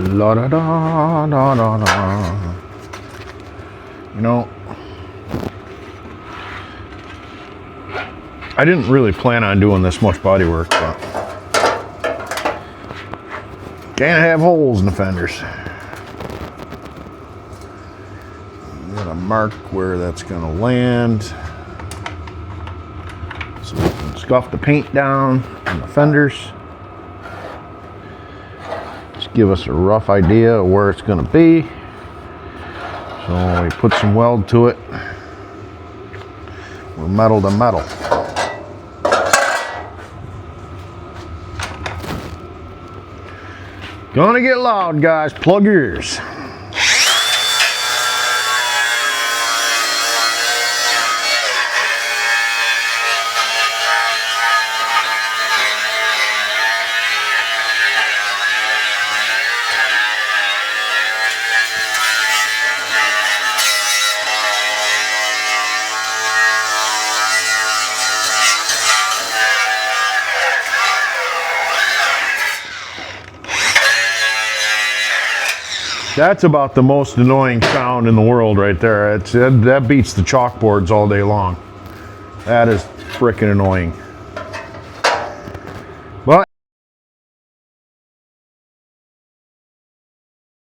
La da da da da da. You know, I didn't really plan on doing this much body work, but can't have holes in the fenders. Gotta mark where that's gonna land so we can scuff the paint down on the fenders. Just give us a rough idea of where it's gonna be. So we put some weld to it. We're metal to metal. Gonna get loud, guys. Plug your ears. That's about the most annoying sound in the world right there. That beats the chalkboards all day long. That is freaking annoying. But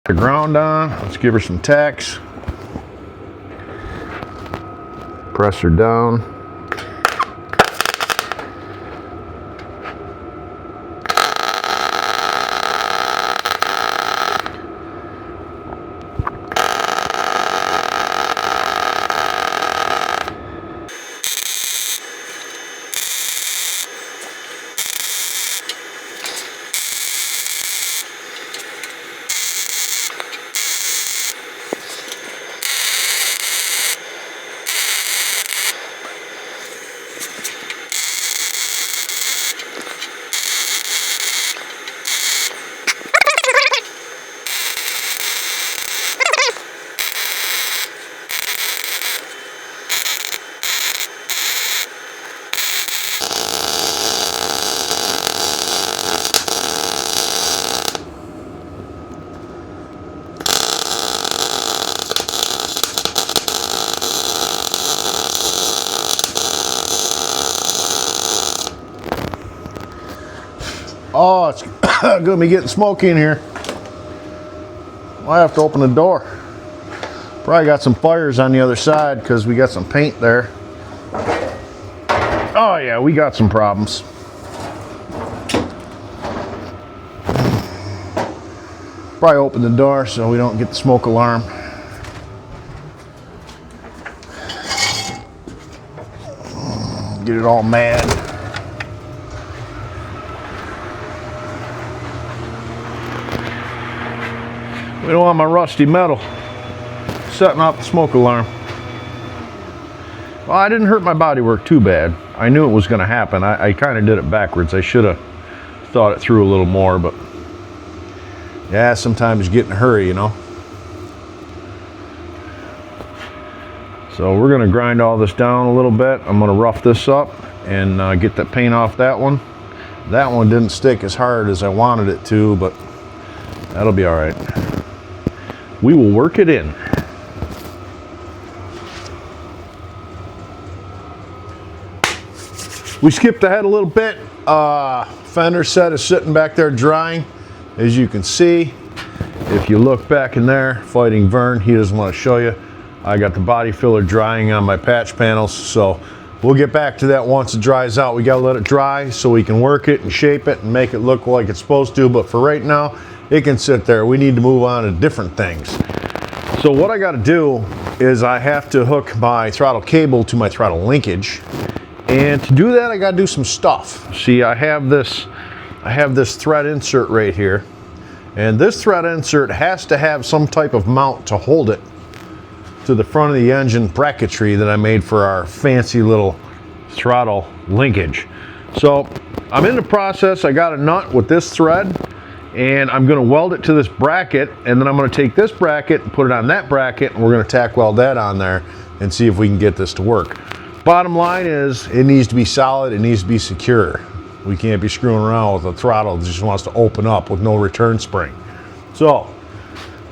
the ground on, let's give her some tacks. Press her down. Oh, it's gonna be getting smoky in here. I have to open the door. Probably got some fires on the other side because we got some paint there. Oh yeah, we got some problems. Probably open the door so we don't get the smoke alarm. Get it all mad. We don't want my rusty metal setting off the smoke alarm. Well, I didn't hurt my bodywork too bad. I knew it was going to happen. I kind of did it backwards. I should have thought it through a little more, but yeah, sometimes you get in a hurry, you know. So we're going to grind all this down a little bit. I'm going to rough this up and get that paint off that one. That one didn't stick as hard as I wanted it to, but that'll be all right. We will work it in. We skipped ahead a little bit. Fender set is sitting back there drying. As you can see, if you look back in there, fighting Vern, he doesn't want to show you. I got the body filler drying on my patch panels, so we'll get back to that once it dries out. We got to let it dry so we can work it and shape it and make it look like it's supposed to, but for right now, it can sit there. We need to move on to different things. So what I got to do is I have to hook my throttle cable to my throttle linkage. And to do that, I got to do some stuff. See, I have this thread insert right here. And this thread insert has to have some type of mount to hold it to the front of the engine bracketry that I made for our fancy little throttle linkage. So I'm in the process. I got a nut with this thread, and I'm going to weld it to this bracket, and then I'm going to take this bracket and put it on that bracket, and we're going to tack weld that on there and see if we can get this to work. Bottom line is, it needs to be solid, it needs to be secure. We can't be screwing around with a throttle that just wants to open up with no return spring. So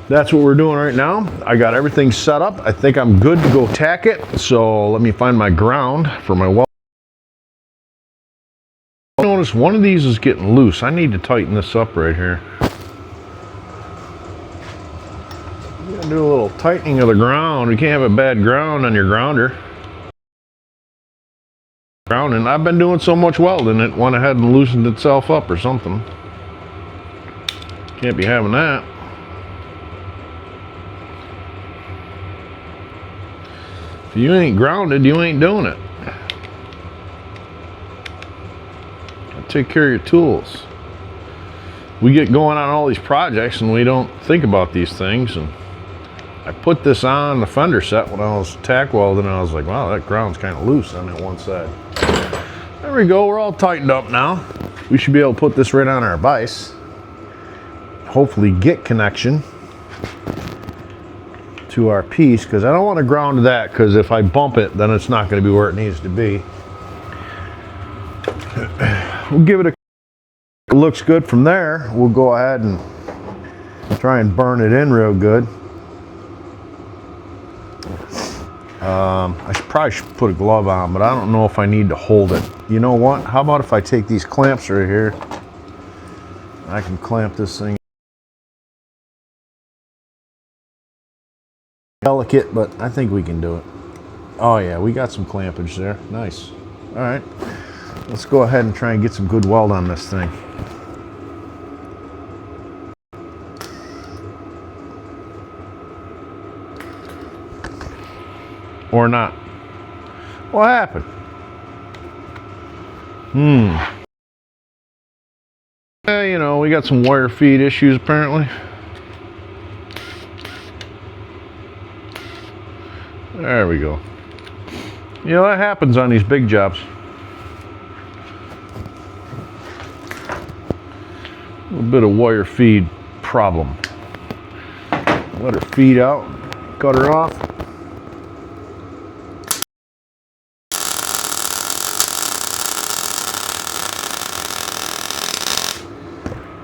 that's what we're doing right now. I got everything set up. I think I'm good to go tack it. So let me find my ground for my weld. Notice one of these is getting loose. I need to tighten this up right here. I'm gonna do a little tightening of the ground. You can't have a bad ground on your grounder. And I've been doing so much welding, it went ahead and loosened itself up or something. Can't be having that. If you ain't grounded, you ain't doing it. Take care of your tools. We get going on all these projects and we don't think about these things. And I put this on the fender set when I was tack welding, and I was like, wow, that ground's kind of loose on that one side. There we go, we're all tightened up now. We should be able to put this right on our vise. Hopefully get connection to our piece, because I don't want to ground that, because if I bump it, then it's not going to be where it needs to be. We'll give it a, it looks good from there. We'll go ahead and try and burn it in real good. Probably should put a glove on, but I don't know if I need to hold it. You know what? How about if I take these clamps right here? I can clamp this thing. Delicate, but I think we can do it. Oh yeah, we got some clampage there. Nice. All right, let's go ahead and try and get some good weld on this thing. Or not. What happened? Yeah, you know, we got some wire feed issues apparently. There we go. You know, that happens on these big jobs. A little bit of wire feed problem. Let her feed out, cut her off.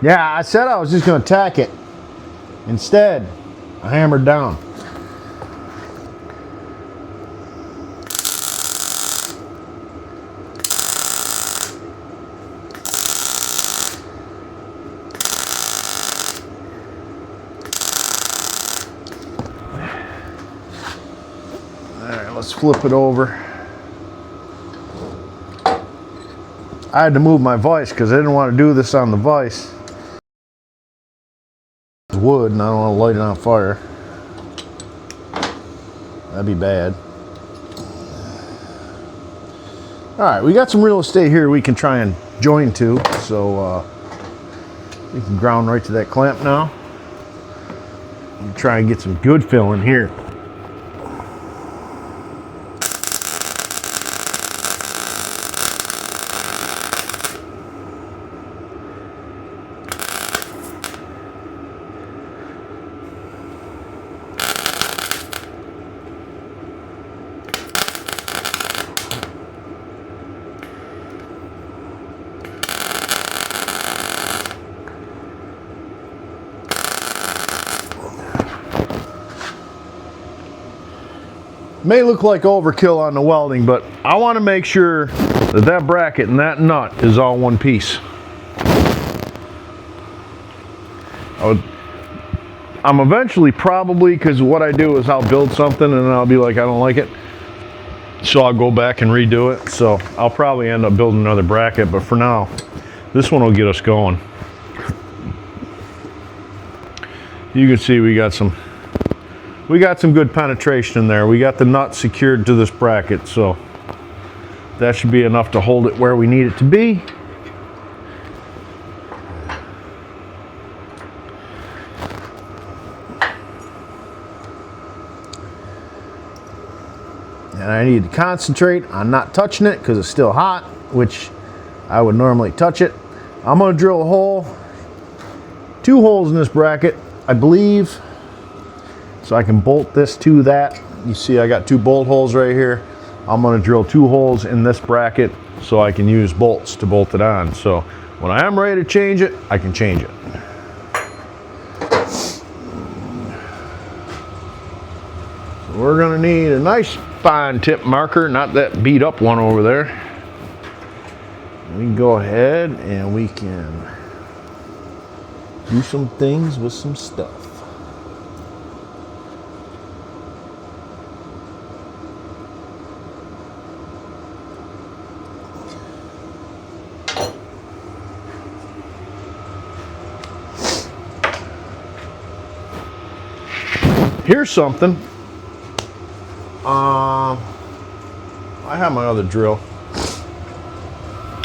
Yeah, I said I was just going to tack it. Instead, I hammered down. Alright, let's flip it over. I had to move my vise because I didn't want to do this on the vise. Wood, and I don't want to light it on fire. That'd be bad. Alright, we got some real estate here we can try and join to, so we can ground right to that clamp now. And try and get some good filling here. May look like overkill on the welding, but I want to make sure that that bracket and that nut is all one piece. I'm eventually probably, because what I do is I'll build something and then I'll be like, I don't like it. So I'll go back and redo it. So I'll probably end up building another bracket, but for now, this one will get us going. You can see we got some good penetration in there. We got the nut secured to this bracket, so that should be enough to hold it where we need it to be. And I need to concentrate on not touching it because it's still hot, which I would normally touch it. I'm going to drill a hole, 2 holes in this bracket, I believe. So I can bolt this to that. You see I got 2 bolt holes right here. I'm going to drill 2 holes in this bracket so I can use bolts to bolt it on. So when I am ready to change it, I can change it. we're gonna need a nice fine tip marker, not that beat up one over there. We can go ahead and we can do some things with some stuff. Here's something. I have my other drill.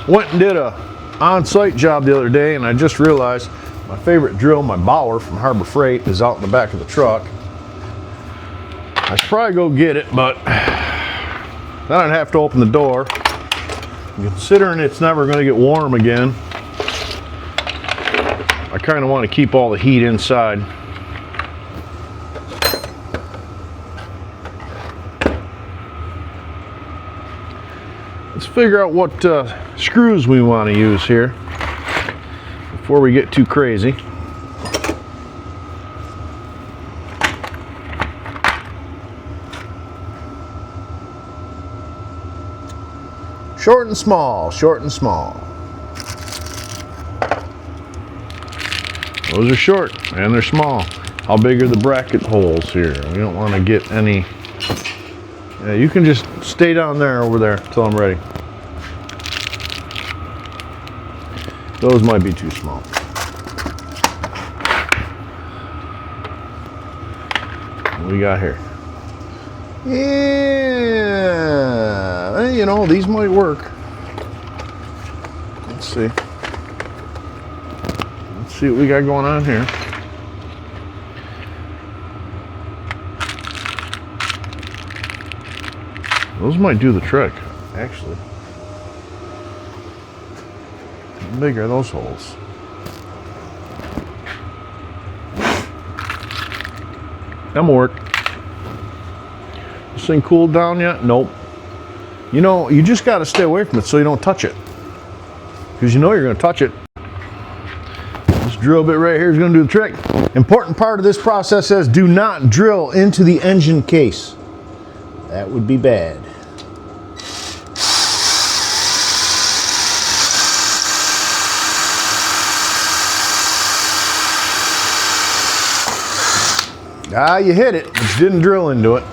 Went and did a on-site job the other day, and I just realized my favorite drill, my Bauer from Harbor Freight, is out in the back of the truck. I should probably go get it, but then I'd have to open the door. Considering it's never going to get warm again, I kind of want to keep all the heat inside. Let's figure out what screws we want to use here before we get too crazy. Short and small, short and small. Those are short and they're small. How big are the bracket holes here? We don't want to get any. Yeah, you can just stay down there over there till I'm ready. Those might be too small. What do we got here? Yeah, you know, these might work. Let's see. Let's see what we got going on here. Those might do the trick, actually. How big are those holes? Them work. This thing cooled down yet? Nope. You know, you just got to stay away from it so you don't touch it. Because you know you're going to touch it. This drill bit right here is going to do the trick. Important part of this process says do not drill into the engine case. That would be bad. Ah, you hit it, but you didn't drill into it.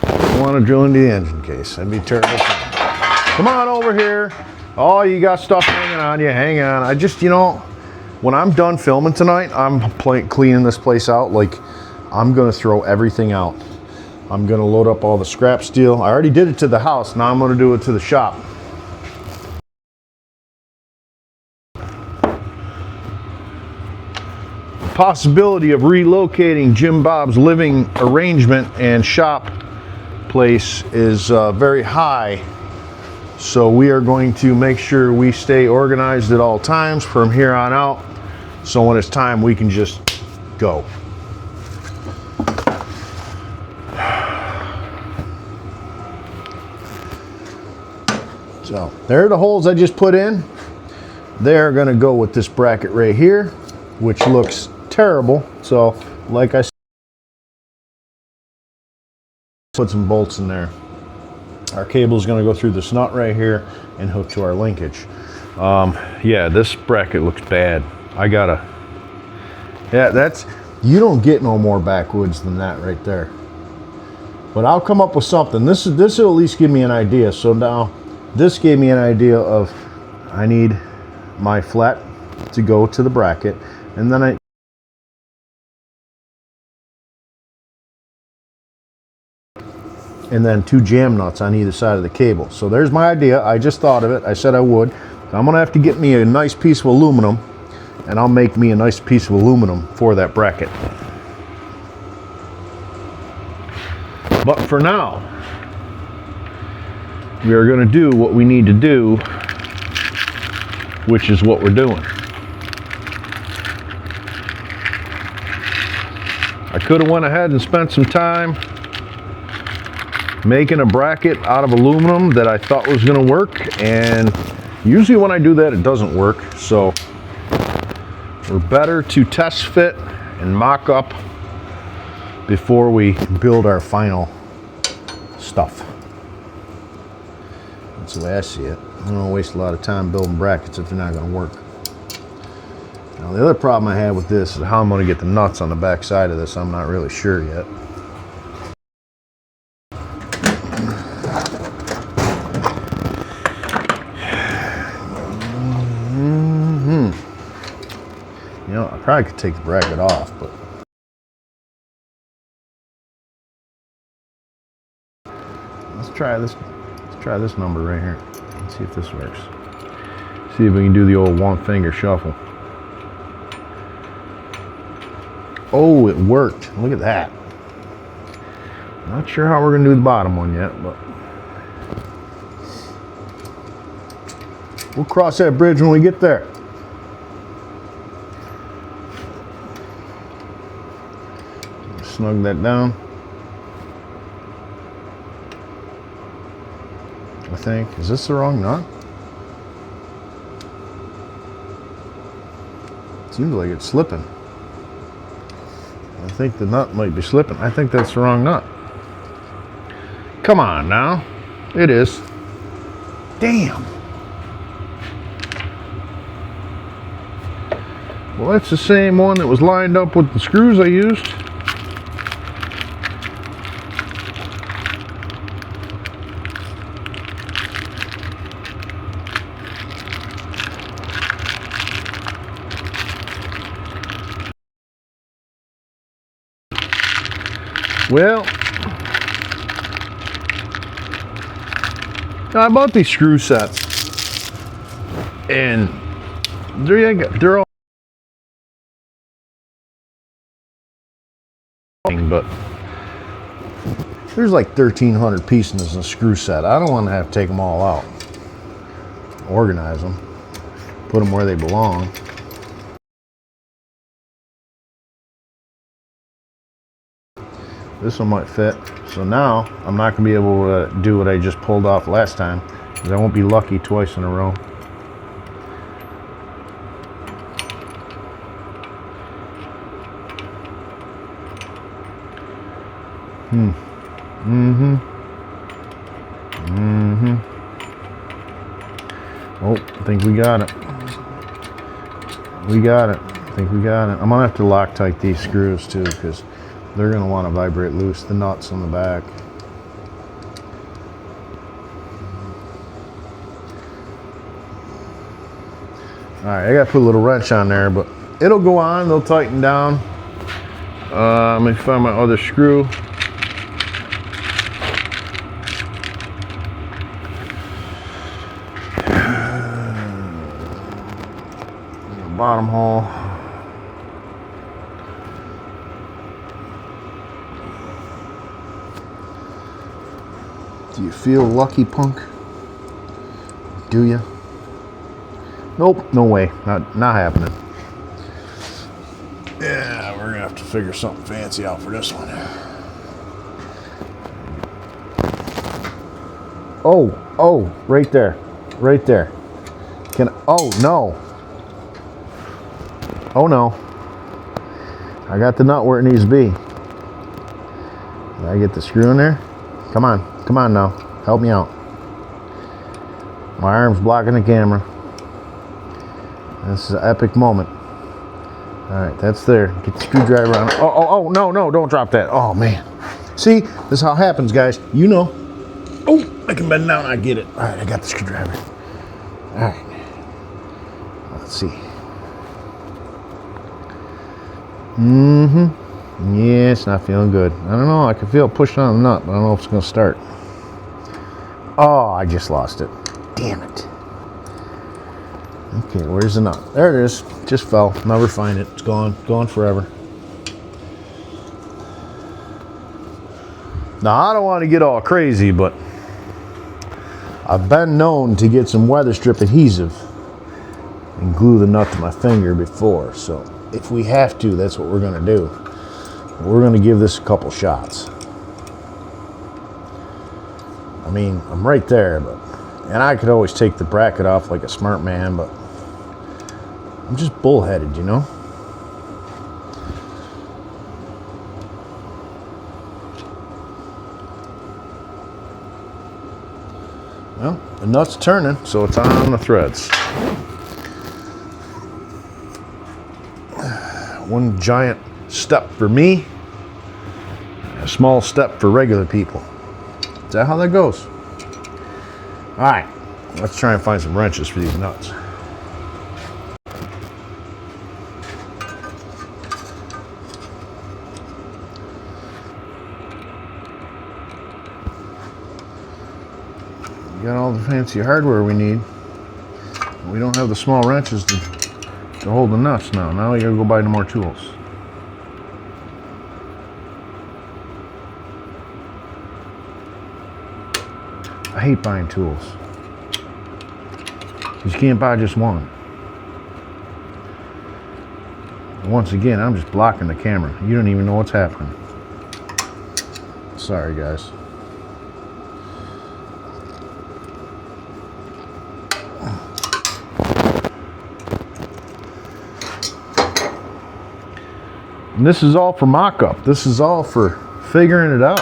Don't want to drill into the engine case. That'd be terrible. Come on over here. Oh, you got stuff hanging on you. Hang on. I just, you know, when I'm done filming tonight, I'm cleaning this place out. Like, I'm going to throw everything out. I'm going to load up all the scrap steel. I already did it to the house. Now I'm going to do it to the shop. Possibility of relocating Jim Bob's living arrangement and shop place is very high, so we are going to make sure we stay organized at all times from here on out, so when it's time we can just go. So there are the holes I just put in. They're going to go with this bracket right here, which looks terrible. So like I said, put some bolts in there. Our cable is going to go through this nut right here and hook to our linkage. Yeah, this bracket looks bad. Yeah, that's, you don't get no more backwoods than that right there. But I'll come up with something. This will at least give me an idea. So now this gave me an idea of, I need my flat to go to the bracket, and then and then 2 jam nuts on either side of the cable. So there's my idea. I just thought of it. I said I would. So I'm gonna have to get me a nice piece of aluminum, and I'll make me a nice piece of aluminum for that bracket. But for now, we are gonna do what we need to do, which is what we're doing. I could have went ahead and spent some time making a bracket out of aluminum that I thought was going to work, and usually when I do that it doesn't work. So We're better to test fit and mock up before we build our final stuff. That's the way I see it. I don't want to waste a lot of time building brackets if they're not going to work. Now the other problem I have with this is how I'm going to get the nuts on the back side of this. I'm not really sure yet. You know, I probably could take the bracket off, but let's try this. Let's try this number right here. Let's see if this works. See if we can do the old one finger shuffle. Oh, it worked. Look at that. Not sure how we're gonna do the bottom one yet, but we'll cross that bridge when we get there. Snug that down. I think. Is this the wrong nut? Seems like it's slipping. I think the nut might be slipping. I think that's the wrong nut. Come on now. It is. Damn. Well, that's the same one that was lined up with the screws I used. Well, I bought these screw sets, and they're all, but there's like 1,300 pieces in a screw set. I don't want to have to take them all out, organize them, put them where they belong. This one might fit. So now I'm not going to be able to do what I just pulled off last time, because I won't be lucky twice in a row. Oh, I think we got it. We got it. I think we got it. I'm going to have to Loctite these screws too, because they're going to want to vibrate loose the nuts on the back. Alright, I got to put a little wrench on there, but it'll go on. They'll tighten down. Let me find my other screw. Bottom hole. Do you feel lucky, punk? Do you? Nope, no way. Not happening. Yeah, we're gonna have to figure something fancy out for this one. Oh, right there. Right there. Oh no. Oh no. I got the nut where it needs to be. Did I get the screw in there? Come on. Come on now. Help me out. My arm's blocking the camera. This is an epic moment. Alright, that's there. Get the screwdriver on. Oh, no, don't drop that. Oh, man. See, this is how it happens, guys. You know. Oh, I can bend down. I get it. Alright, I got the screwdriver. Alright. Let's see. Yeah, it's not feeling good. I don't know. I can feel it pushing on the nut, but I don't know if it's going to start. Oh, I just lost it. Damn it. Okay, where's the nut? There it is. Just fell. Never find it. It's gone. Gone forever. Now, I don't want to get all crazy, but I've been known to get some weather strip adhesive and glue the nut to my finger before. So if we have to, that's what we're going to do. We're going to give this a couple shots. I mean, I'm right there, and I could always take the bracket off like a smart man, but I'm just bullheaded, you know? Well, the nut's turning, so it's on the threads. One giant step for me, a small step for regular people. Is that how that goes? All right, let's try and find some wrenches for these nuts. We got all the fancy hardware we need. We don't have the small wrenches to hold the nuts now. Now we gotta go buy no more tools. I hate buying tools. You can't buy just one. Once again, I'm just blocking the camera. You don't even know what's happening. Sorry, guys. And this is all for mock-up. This is all for figuring it out.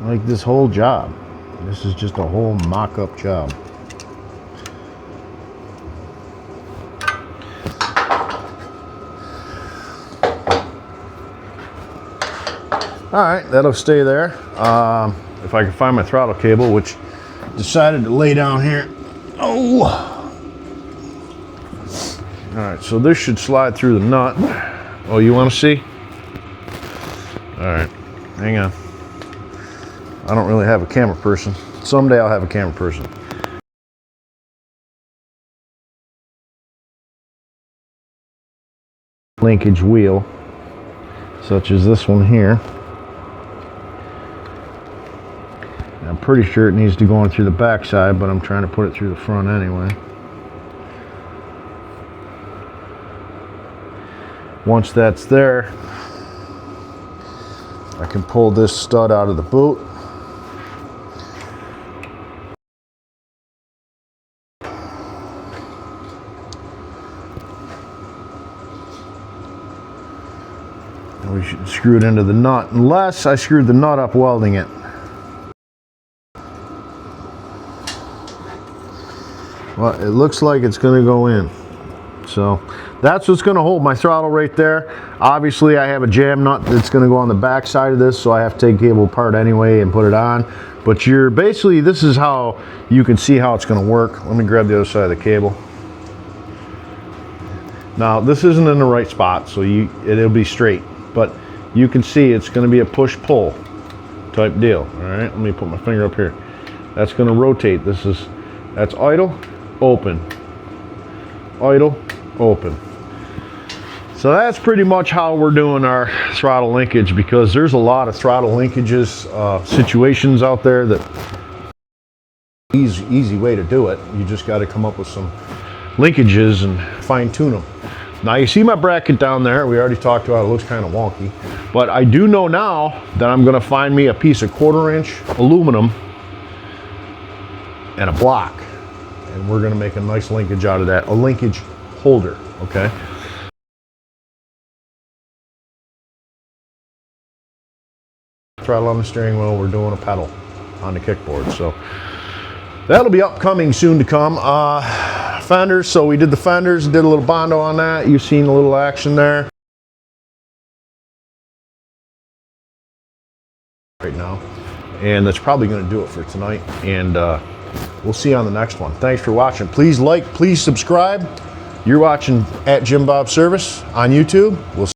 Like this whole job. This is just a whole mock-up job. All right, that'll stay there. If I can find my throttle cable, which decided to lay down here. Oh! All right, so this should slide through the nut. Oh, you want to see? All right, hang on. I don't really have a camera person. Someday I'll have a camera person. Linkage wheel, such as this one here. I'm pretty sure it needs to go in through the back side, but I'm trying to put it through the front anyway. Once that's there, I can pull this stud out of the boot. And we should screw it into the nut, unless I screwed the nut up welding it. Well, it looks like it's going to go in. So that's what's going to hold my throttle right there. Obviously, I have a jam nut that's going to go on the back side of this, so I have to take the cable apart anyway and put it on. But you're basically, this is how you can see how it's going to work. Let me grab the other side of the cable. Now, this isn't in the right spot, so it'll be straight. But you can see it's going to be a push-pull type deal. All right, let me put my finger up here. That's going to rotate. That's idle, open, idle, open. So that's pretty much how we're doing our throttle linkage, because there's a lot of throttle linkages situations out there that easy way to do it. You just got to come up with some linkages and fine tune them. Now you see my bracket down there. We already talked about it. It looks kind of wonky, but I do know now that I'm going to find me a piece of 1/4 inch aluminum and a block, and we're going to make a nice linkage out of that, a linkage holder. Okay. Throttle on the steering wheel, we're doing a pedal on the kickboard, so that'll be upcoming soon to come. Fenders, so we did the fenders, did a little Bondo on that. You've seen a little action there right now, and that's probably going to do it for tonight, and we'll see you on the next one. Thanks for watching. Please like, please subscribe. You're watching at Jim Bob Service on YouTube. We'll see